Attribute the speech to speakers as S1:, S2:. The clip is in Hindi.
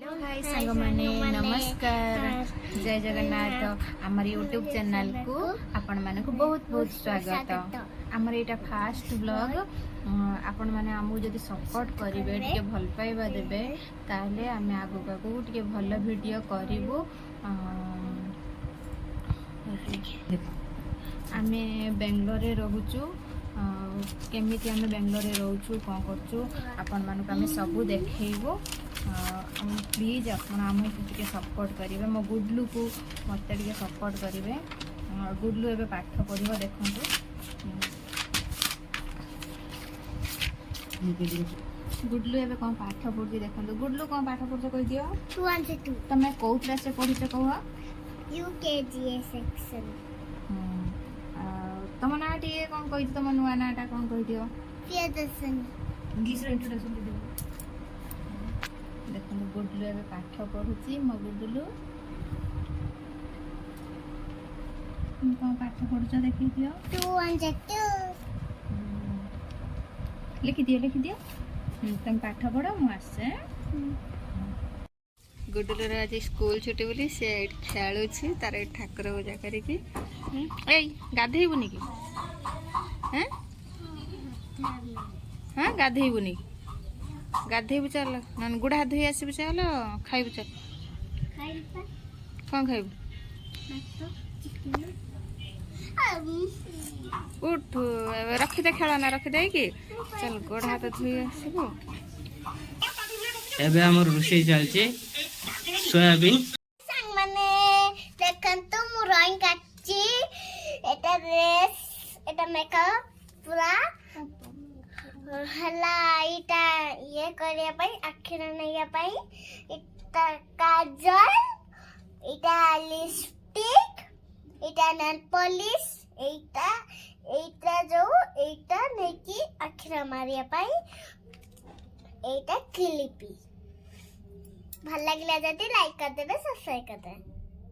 S1: हाय सांग माने नमस्कार जय जगन्नाथ आमर यूट्यूब चैनल को आपण माने को बहुत बहुत स्वागत। आमर एटा फास्ट ब्लॉग आपण माने हमहु जदी सपोर्ट करिवे टिके भल पाइबा देबे ताले आमे आगु आगु टिके भल वीडियो करिवो। आमे बेंगलोर रे रहूचु केमिति आमे बेंगलोर रे रहूचु कोन करचु आपण मानको आमे सब देखैबो। प्लीज आपण आमको सपोर्ट करेंगे मो गुडलू को मत सपोर्ट करेंगे। गुडलू एवं पाठ पढ़ देखु गुडलू एवं कौन पाठ पढ़ी देखो। गुडलू कौन पाठ पढ़ कह दियो तुम कौ क्लास पढ़ुच कह
S2: यूकेजी सेक्शन।
S1: तुम ना टे कौन कह तुम नुआ नाटा कौन कह दियो
S2: इंग्लिश इंट्रोडक्शन दे
S1: देखो। गुडलू एवं पाठ पढ़ुची मो गुडलू कौन पाठ पढ़ुच देखी दियो
S2: 2 1 2
S1: लिखि दियो तुम पाठ पढ़ मु आसे। गुडलू आज स्कूल छुट्टी बोली से खेलुची तार ठाकुर पूजा करिकी गाधेबुनी कि हाँ गाधेबुनी गाधेबु चल नन गुड़ा धोई आसबु चल खाइबु चल कौन खाइबु उठ रखिदे खेलना रखिदे कि चल गोड़ हाथ धोई आसबु।
S3: एबे हमर रोषे चलचे सोयाबीन
S2: संग माने देखन तो मु ड्राइंग काची एटा ड्रेस एटा मेकअप पूरा हला इटा ये करिया पई आखिर नैया पई इटा काजल इटा लिपस्टिक इटा नेल पॉलिश एटा जो एटा नेकी आखिर मारिया पई एटा क्लिपी। भल लगिला जदी लाइक कर देबे सब्सक्राइब कर देबे।